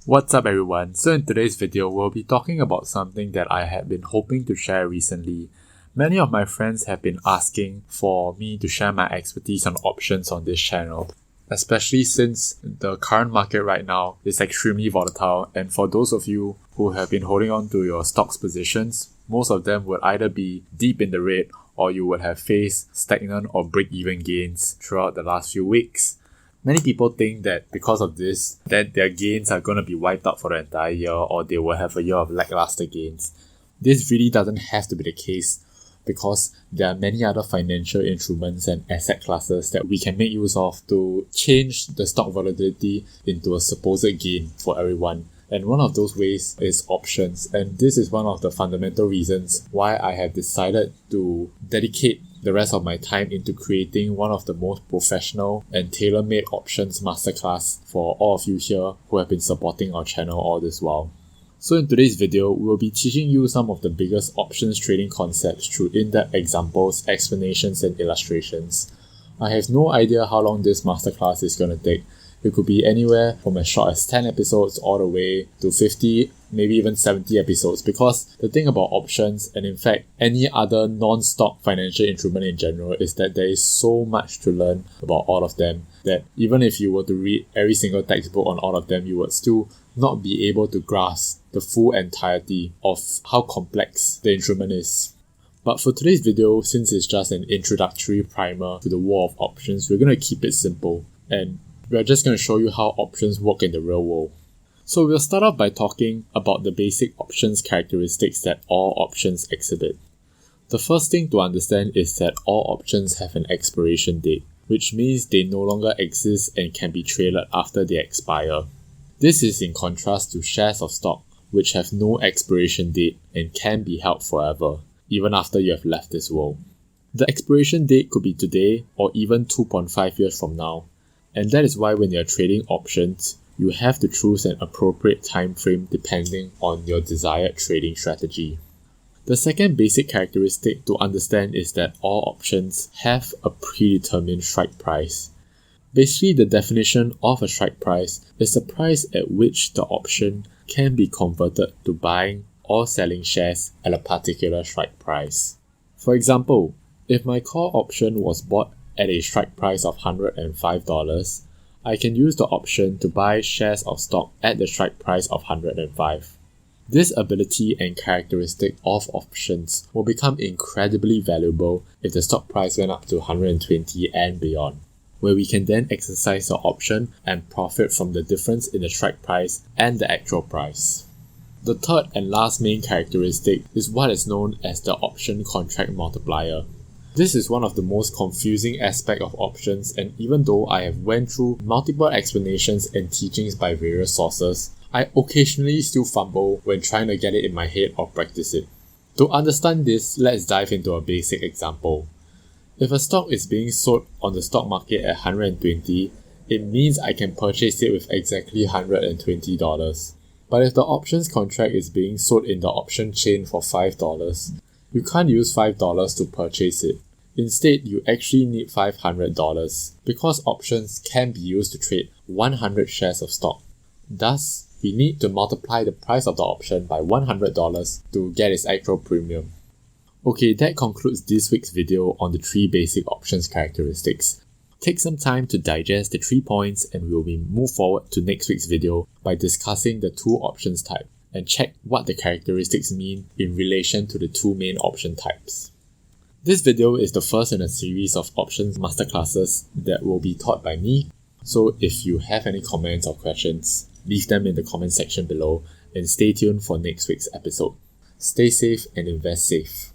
What's up everyone? So in today's video, we'll be talking about something that I have been hoping to share recently. Many of my friends have been asking for me to share my expertise on options on this channel, especially since the current market right now is extremely volatile, and for those of you who have been holding on to your stocks positions, most of them would either be deep in the red or you would have faced stagnant or break-even gains throughout the last few weeks. Many people think that because of this, that their gains are going to be wiped out for the entire year or they will have a year of lackluster gains. This really doesn't have to be the case because there are many other financial instruments and asset classes that we can make use of to change the stock volatility into a supposed gain for everyone. And one of those ways is options. And this is one of the fundamental reasons why I have decided to dedicate the rest of my time into creating one of the most professional and tailor-made options masterclass for all of you here who have been supporting our channel all this while. So in today's video, we'll be teaching you some of the biggest options trading concepts through in-depth examples, explanations, and illustrations. I have no idea how long this masterclass is going to take. It could be anywhere from as short as 10 episodes all the way to 50, maybe even 70 episodes, because the thing about options, and in fact any other non-stock financial instrument in general, is that there is so much to learn about all of them that even if you were to read every single textbook on all of them, you would still not be able to grasp the full entirety of how complex the instrument is. But for today's video, since it's just an introductory primer to the world of options, we're going to keep it simple and we're just going to show you how options work in the real world. So we'll start off by talking about the basic options characteristics that all options exhibit. The first thing to understand is that all options have an expiration date, which means they no longer exist and can be traded after they expire. This is in contrast to shares of stock, which have no expiration date and can be held forever, even after you have left this world. The expiration date could be today or even 2.5 years from now. And that is why when you're trading options, you have to choose an appropriate time frame depending on your desired trading strategy. The second basic characteristic to understand is that all options have a predetermined strike price. Basically, the definition of a strike price is the price at which the option can be converted to buying or selling shares at a particular strike price. For example, if my call option was bought at a strike price of $105, I can use the option to buy shares of stock at the strike price of $105. This ability and characteristic of options will become incredibly valuable if the stock price went up to $120 and beyond, where we can then exercise the option and profit from the difference in the strike price and the actual price. The third and last main characteristic is what is known as the option contract multiplier. This is one of the most confusing aspects of options, and even though I have went through multiple explanations and teachings by various sources, I occasionally still fumble when trying to get it in my head or practice it. To understand this, let's dive into a basic example. If a stock is being sold on the stock market at $120, it means I can purchase it with exactly $120. But if the options contract is being sold in the option chain for $5, you can't use $5 to purchase it. Instead, you actually need $500 because options can be used to trade 100 shares of stock. Thus, we need to multiply the price of the option by $100 to get its actual premium. Okay, that concludes this week's video on the 3 basic options characteristics. Take some time to digest the 3 points and we'll move forward to next week's video by discussing the 2 options types and check what the characteristics mean in relation to the 2 main option types. This video is the first in a series of options masterclasses that will be taught by me, so if you have any comments or questions, leave them in the comment section below and stay tuned for next week's episode. Stay safe and invest safe.